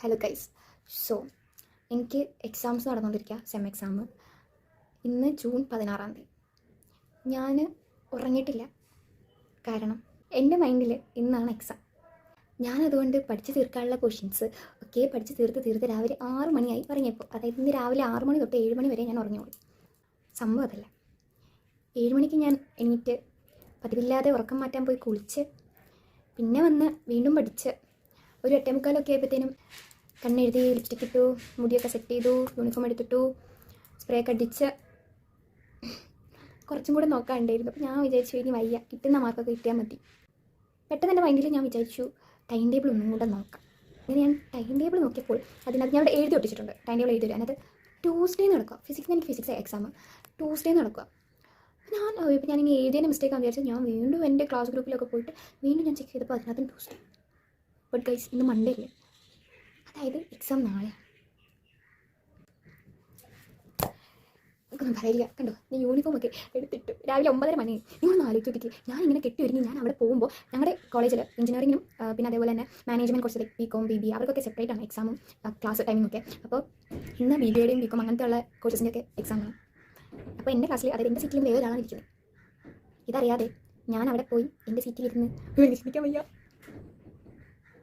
Hello guys. So എനിക്ക് exams നടന്നുകൊണ്ടിരിക്കുക, sem exam. ഇന്ന് ജൂൺ 16 ഞാൻ ഉറങ്ങിയിട്ടില്ല. കാരണം എൻ്റെ മൈൻഡിൽ ഇന്നാണ് എക്സാം. ഞാനതുകൊണ്ട് പഠിച്ച് തീർക്കാനുള്ള ക്വസ്റ്റ്യൻസ് ഒക്കെ പഠിച്ച് തീർത്ത് രാവിലെ 6 മണിയായി ഉറങ്ങിയപ്പോൾ. അതായത് ഇന്ന് രാവിലെ 6 മണി തൊട്ട് 7 മണി വരെ ഞാൻ ഉറങ്ങിയോളൂ. സംഭവം അതല്ല, 7 മണിക്ക് ഞാൻ എണീറ്റ് പതിവില്ലാതെ ഉറക്കം മാറ്റാൻ പോയി കുളിച്ച് പിന്നെ വന്ന് വീണ്ടും പഠിച്ച് ഒരു 8:45 ആയപ്പോഴത്തേനും കണ്ണെഴുതി, ലിപ്സ്റ്റിക് ഇട്ടു, മുടിയൊക്കെ സെറ്റ് ചെയ്തു, യൂണിഫോം എടുത്തിട്ടു, സ്പ്രേ ഒക്കെ അടിച്ച് കുറച്ചും കൂടെ നോക്കാനുണ്ടായിരുന്നു. അപ്പോൾ ഞാൻ വിചാരിച്ചു ഇനി വയ്യ, കിട്ടുന്ന മാർക്കൊക്കെ കിട്ടിയാൽ മതി. പെട്ടെന്ന് എൻ്റെ മൈൻഡിൽ ഞാൻ വിചാരിച്ചു ടൈം ടേബിൾ ഒന്നും കൂടെ നോക്കാം. അങ്ങനെ ഞാൻ ടൈം ടേബിൾ നോക്കിയപ്പോൾ അതിനകത്ത് ഞാൻ അവിടെ എഴുതി ഒട്ടിച്ചിട്ടുണ്ട്. ടൈം ടേബിൾ എഴുതി തരും. അതിനകത്ത് ട്യൂസ്ഡേ നടക്കുക. എനിക്ക് ഫിസിക്സ് എക്സാം ട്യൂസ്ഡേ നടക്കുക. ഇപ്പോൾ ഞാനിങ്ങനെ എഴുതിയതിൻ്റെ മിസ്റ്റേക്കാണെന്ന് വിചാരിച്ചു ഞാൻ വീണ്ടും എൻ്റെ ക്ലാസ് ഗ്രൂപ്പിലൊക്കെ പോയിട്ട് വീണ്ടും ഞാൻ ചെക്ക് ചെയ്തപ്പോൾ അതിനകത്തും ട്യൂസ്ഡേ. ബട്ട് ഗൈസ്, ഇന്ന് മൺഡേ അല്ലേ, അതായത് എക്സാം നാളെ. നമുക്കൊന്നും പറയില്ല. കണ്ടോ, ഞാൻ യൂണിഫോം ഒക്കെ എടുത്തിട്ടു രാവിലെ 9:30 മണി. നിങ്ങളൊന്ന് ആലോചിച്ച് നോക്കിയിട്ട് ഞാൻ ഇങ്ങനെ കെട്ടി ഒരുങ്ങി ഞാൻ അവിടെ പോകുമ്പോൾ ഞങ്ങളുടെ കോളേജിൽ എഞ്ചിനീയറിംഗിനും പിന്നെ അതേപോലെ തന്നെ മാനേജ്മെൻറ്റ് കോഴ്സ് BCom BBA അവർക്കൊക്കെ സെപ്പറേറ്റ് ആണ് എക്സാമും ക്ലാസ് ടൈമിങ്ങൊക്കെ. അപ്പോൾ ഇന്ന് BBAയുടെയും BCom അങ്ങനത്തെ ഉള്ള കോഴ്സസിൻ്റെയൊക്കെ എക്സാമാണ്. അപ്പോൾ എൻ്റെ ക്ലാസ്സിൽ, അതായത് എൻ്റെ സീറ്റിൽ വേറെ ഒരാളാണ് ഇരിക്കുന്നത്. ഇതറിയാതെ ഞാൻ അവിടെ പോയി എൻ്റെ സീറ്റിലിരുന്ന് വിഷമിക്കാൻ വയ്യ.